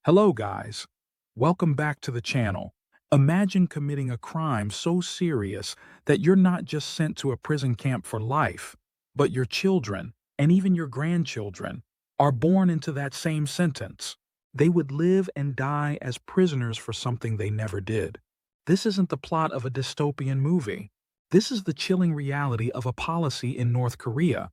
Hello guys, welcome back to the channel. Imagine committing a crime so serious that you're not just sent to a prison camp for life, but your children, and even your grandchildren, are born into that same sentence. They would live and die as prisoners for something they never did. This isn't the plot of a dystopian movie. This is the chilling reality of a policy in North Korea.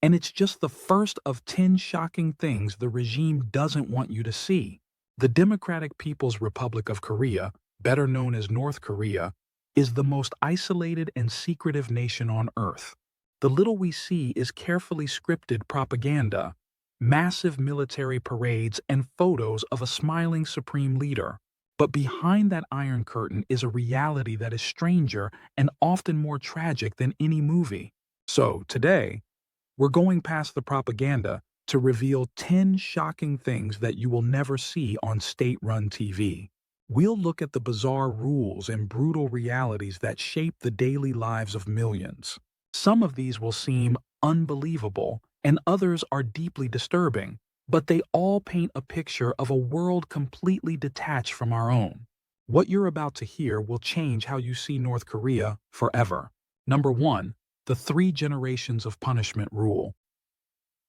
And it's just the first of 10 shocking things the regime doesn't want you to see. The Democratic People's Republic of Korea, better known as North Korea, is the most isolated and secretive nation on Earth. The little we see is carefully scripted propaganda, massive military parades, and photos of a smiling supreme leader. But behind that iron curtain is a reality that is stranger and often more tragic than any movie. So, today, we're going past the propaganda to reveal 10 shocking things that you will never see on state-run TV. We'll look at the bizarre rules and brutal realities that shape the daily lives of millions. Some of these will seem unbelievable, and others are deeply disturbing, but they all paint a picture of a world completely detached from our own. What you're about to hear will change how you see North Korea forever. Number 1. The 3 generations of punishment rule.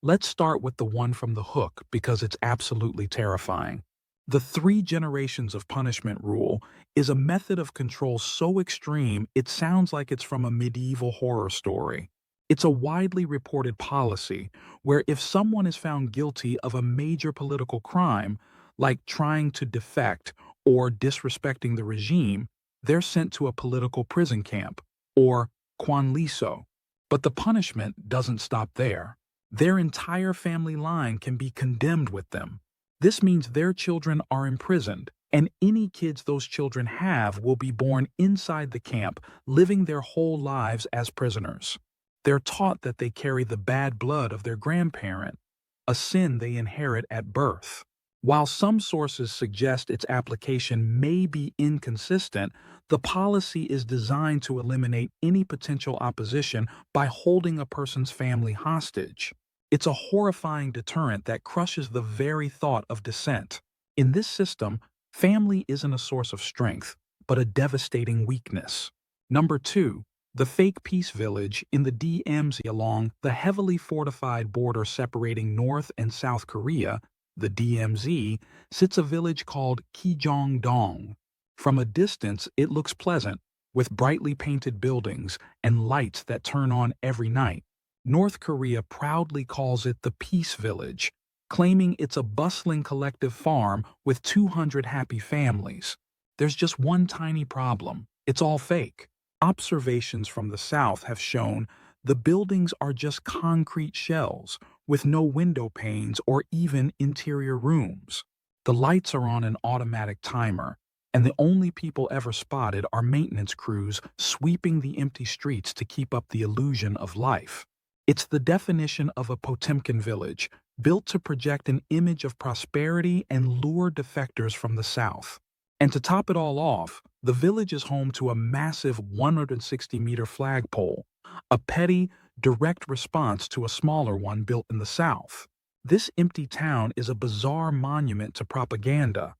Let's start with the one from The Hook because it's absolutely terrifying. The 3 generations of punishment rule is a method of control so extreme it sounds like it's from a medieval horror story. It's a widely reported policy where if someone is found guilty of a major political crime, like trying to defect or disrespecting the regime, they're sent to a political prison camp, or Kwanliso. But the punishment doesn't stop there. Their entire family line can be condemned with them. This means their children are imprisoned, and any kids those children have will be born inside the camp, living their whole lives as prisoners. They're taught that they carry the bad blood of their grandparent, a sin they inherit at birth. While some sources suggest its application may be inconsistent, the policy is designed to eliminate any potential opposition by holding a person's family hostage. It's a horrifying deterrent that crushes the very thought of dissent. In this system, family isn't a source of strength, but a devastating weakness. Number 2. The fake peace village in the DMZ along the heavily fortified border separating North and South Korea, the DMZ, sits a village called Kijong-dong. From a distance, it looks pleasant, with brightly painted buildings and lights that turn on every night. North Korea proudly calls it the Peace Village, claiming it's a bustling collective farm with 200 happy families. There's just one tiny problem. It's all fake. Observations from the south have shown the buildings are just concrete shells, with no window panes or even interior rooms. The lights are on an automatic timer, and the only people ever spotted are maintenance crews sweeping the empty streets to keep up the illusion of life. It's the definition of a Potemkin village, built to project an image of prosperity and lure defectors from the south. And to top it all off, the village is home to a massive 160-meter flagpole, a petty, direct response to a smaller one built in the south. This empty town is a bizarre monument to propaganda,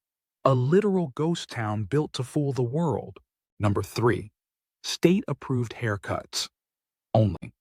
a literal ghost town built to fool the world. Number 3. State-approved haircuts. Only.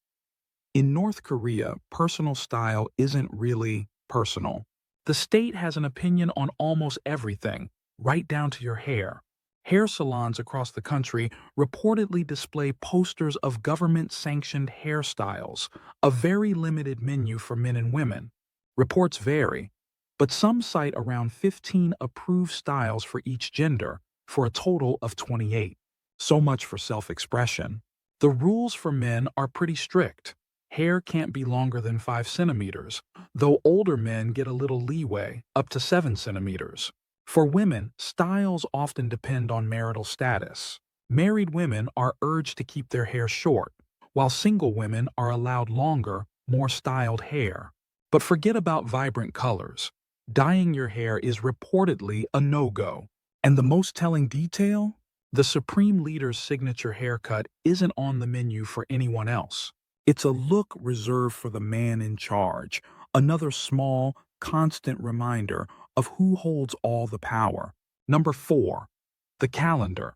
In North Korea, personal style isn't really personal. The state has an opinion on almost everything, right down to your hair. Hair salons across the country reportedly display posters of government-sanctioned hairstyles, a very limited menu for men and women. Reports vary, but some cite around 15 approved styles for each gender, for a total of 28. So much for self-expression. The rules for men are pretty strict. Hair can't be longer than 5 centimeters, though older men get a little leeway, up to 7 centimeters. For women, styles often depend on marital status. Married women are urged to keep their hair short, while single women are allowed longer, more styled hair. But forget about vibrant colors. Dyeing your hair is reportedly a no-go. And the most telling detail? The Supreme Leader's signature haircut isn't on the menu for anyone else. It's a look reserved for the man in charge, another small, constant reminder of who holds all the power. Number 4. The calendar.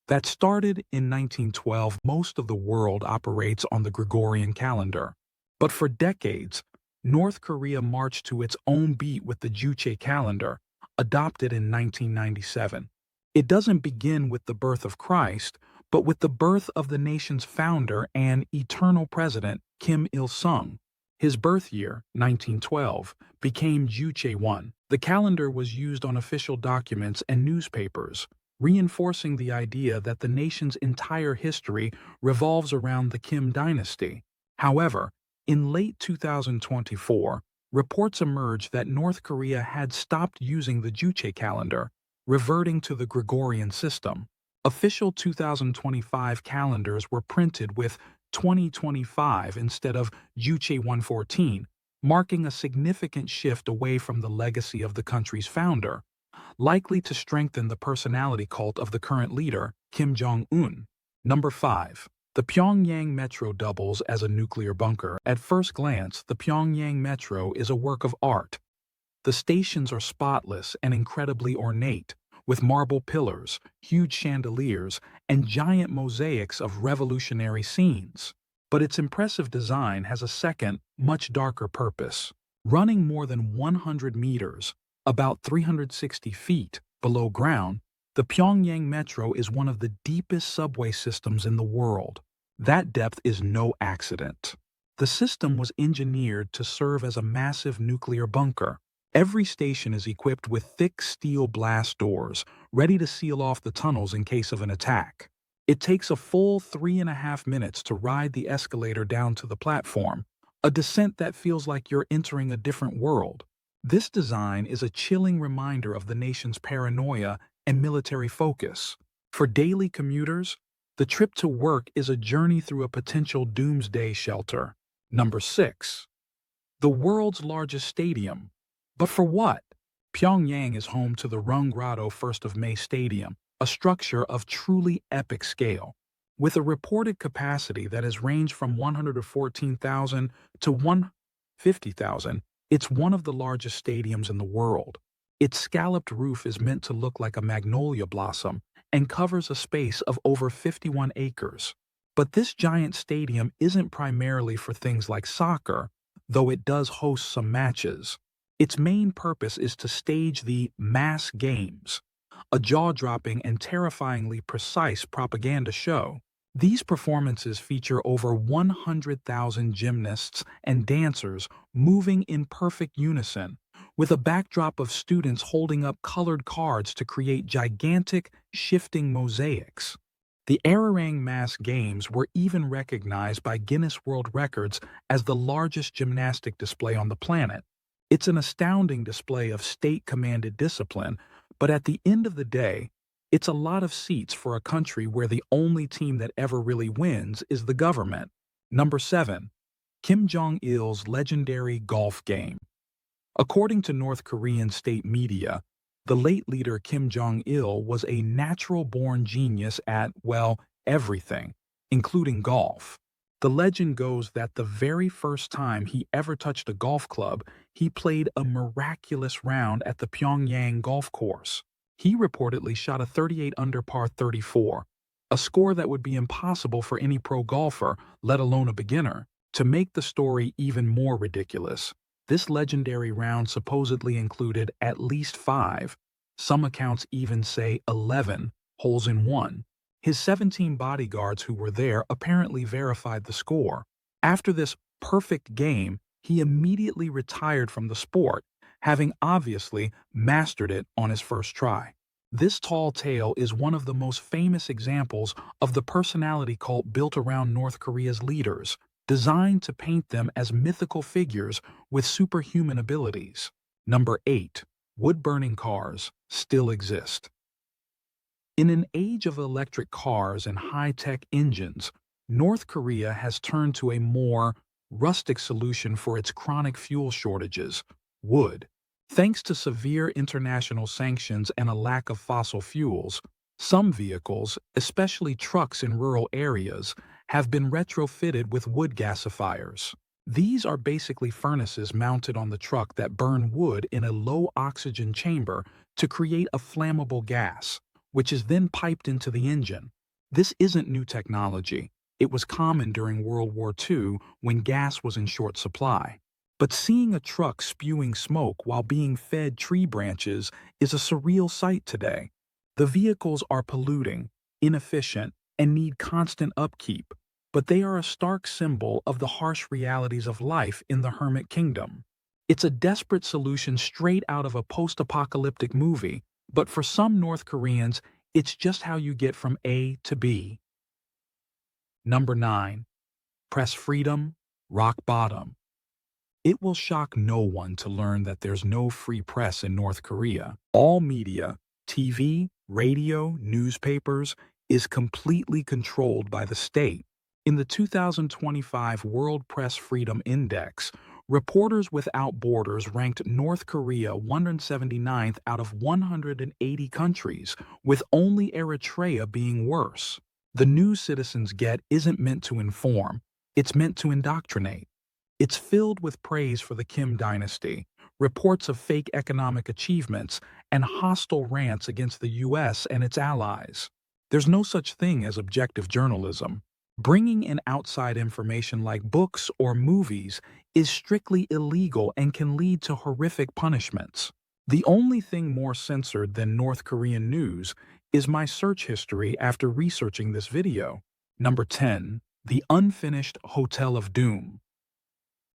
That started in 1912, most of the world operates on the Gregorian calendar. But for decades, North Korea marched to its own beat with the Juche calendar, adopted in 1997. It doesn't begin with the birth of Christ, but with the birth of the nation's founder and eternal president, Kim Il-sung. His birth year, 1912, became Juche 1. The calendar was used on official documents and newspapers, reinforcing the idea that the nation's entire history revolves around the Kim dynasty. However, in late 2024, reports emerged that North Korea had stopped using the Juche calendar, reverting to the Gregorian system. Official 2025 calendars were printed with 2025 instead of Juche 114, marking a significant shift away from the legacy of the country's founder, likely to strengthen the personality cult of the current leader, Kim Jong-un. Number 5. The Pyongyang Metro doubles as a nuclear bunker. At first glance, the Pyongyang Metro is a work of art. The stations are spotless and incredibly ornate, with marble pillars, huge chandeliers, and giant mosaics of revolutionary scenes. But its impressive design has a second, much darker purpose. Running more than 100 meters, about 360 feet, below ground, the Pyongyang Metro is one of the deepest subway systems in the world. That depth is no accident. The system was engineered to serve as a massive nuclear bunker. Every station is equipped with thick steel blast doors, ready to seal off the tunnels in case of an attack. It takes a full 3.5 minutes to ride the escalator down to the platform, a descent that feels like you're entering a different world. This design is a chilling reminder of the nation's paranoia and military focus. For daily commuters, the trip to work is a journey through a potential doomsday shelter. Number 6. The world's largest stadium. But for what? Pyongyang is home to the Rungrado 1st of May Stadium, a structure of truly epic scale. With a reported capacity that has ranged from 114,000 to 150,000, it's one of the largest stadiums in the world. Its scalloped roof is meant to look like a magnolia blossom and covers a space of over 51 acres. But this giant stadium isn't primarily for things like soccer, though it does host some matches. Its main purpose is to stage the mass games, a jaw-dropping and terrifyingly precise propaganda show. These performances feature over 100,000 gymnasts and dancers moving in perfect unison, with a backdrop of students holding up colored cards to create gigantic, shifting mosaics. The Arirang Mass Games were even recognized by Guinness World Records as the largest gymnastic display on the planet. It's an astounding display of state-commanded discipline, but at the end of the day, it's a lot of seats for a country where the only team that ever really wins is the government. Number 7. Kim Jong-il's legendary golf game. According to North Korean state media, the late leader Kim Jong-il was a natural-born genius at, well, everything, including golf. The legend goes that the very first time he ever touched a golf club, he played a miraculous round at the Pyongyang golf course. He reportedly shot a 38 under par 34, a score that would be impossible for any pro golfer, let alone a beginner. To make the story even more ridiculous, this legendary round supposedly included at least 5, some accounts even say 11, holes in one. His 17 bodyguards who were there apparently verified the score. After this perfect game, he immediately retired from the sport, having obviously mastered it on his first try. This tall tale is one of the most famous examples of the personality cult built around North Korea's leaders, designed to paint them as mythical figures with superhuman abilities. Number 8. Wood-burning cars still exist. In an age of electric cars and high-tech engines, North Korea has turned to a more rustic solution for its chronic fuel shortages: wood. Thanks to severe international sanctions and a lack of fossil fuels, some vehicles, especially trucks in rural areas, have been retrofitted with wood gasifiers. These are basically furnaces mounted on the truck that burn wood in a low oxygen chamber to create a flammable gas, which is then piped into the engine. This isn't new technology. It was common during World War II when gas was in short supply. But seeing a truck spewing smoke while being fed tree branches is a surreal sight today. The vehicles are polluting, inefficient, and need constant upkeep, but they are a stark symbol of the harsh realities of life in the Hermit Kingdom. It's a desperate solution straight out of a post-apocalyptic movie, but for some North Koreans, it's just how you get from A to B. Number 9. Press freedom, rock bottom. It will shock no one to learn that there's no free press in North Korea. All media, TV, radio, newspapers, is completely controlled by the state. In the 2025 World Press Freedom Index, Reporters Without Borders ranked North Korea 179th out of 180 countries, with only Eritrea being worse. The news citizens get isn't meant to inform, it's meant to indoctrinate. It's filled with praise for the Kim dynasty, reports of fake economic achievements, and hostile rants against the US and its allies. There's no such thing as objective journalism. Bringing in outside information like books or movies is strictly illegal and can lead to horrific punishments. The only thing more censored than North Korean news is my search history after researching this video. Number 10. The Unfinished Hotel of Doom.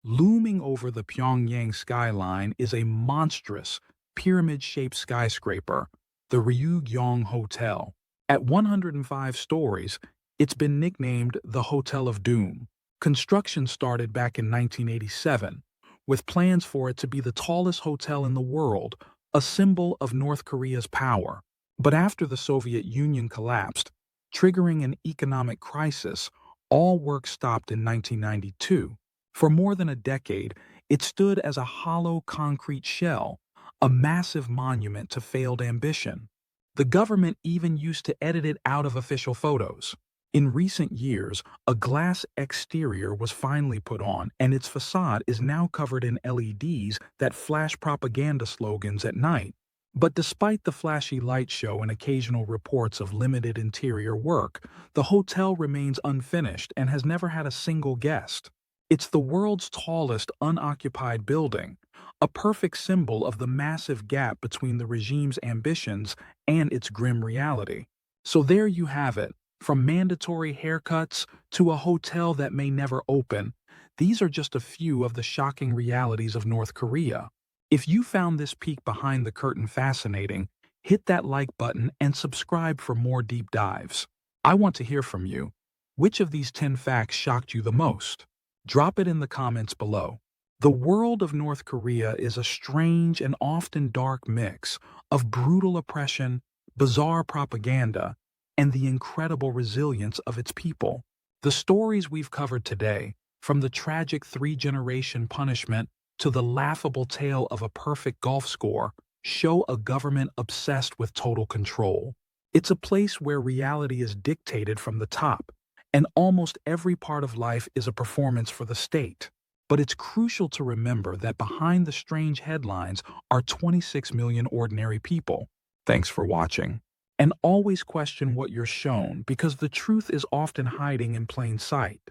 Looming over the Pyongyang skyline is a monstrous, pyramid-shaped skyscraper, the Ryugyong Hotel. At 105 stories, it's been nicknamed the Hotel of Doom. Construction started back in 1987, with plans for it to be the tallest hotel in the world, a symbol of North Korea's power. But after the Soviet Union collapsed, triggering an economic crisis, all work stopped in 1992. For more than a decade, it stood as a hollow concrete shell, a massive monument to failed ambition. The government even used to edit it out of official photos. In recent years, a glass exterior was finally put on, and its facade is now covered in LEDs that flash propaganda slogans at night. But despite the flashy light show and occasional reports of limited interior work, the hotel remains unfinished and has never had a single guest. It's the world's tallest unoccupied building, a perfect symbol of the massive gap between the regime's ambitions and its grim reality. So there you have it, from mandatory haircuts to a hotel that may never open. These are just a few of the shocking realities of North Korea. If you found this peek behind the curtain fascinating, hit that like button and subscribe for more deep dives. I want to hear from you. Which of these 10 facts shocked you the most? Drop it in the comments below. The world of North Korea is a strange and often dark mix of brutal oppression, bizarre propaganda, and the incredible resilience of its people. The stories we've covered today, from the tragic three-generation punishment to the laughable tale of a perfect golf score, show a government obsessed with total control. It's a place where reality is dictated from the top, and almost every part of life is a performance for the state. But it's crucial to remember that behind the strange headlines are 26 million ordinary people. Thanks for watching. And always question what you're shown, because the truth is often hiding in plain sight.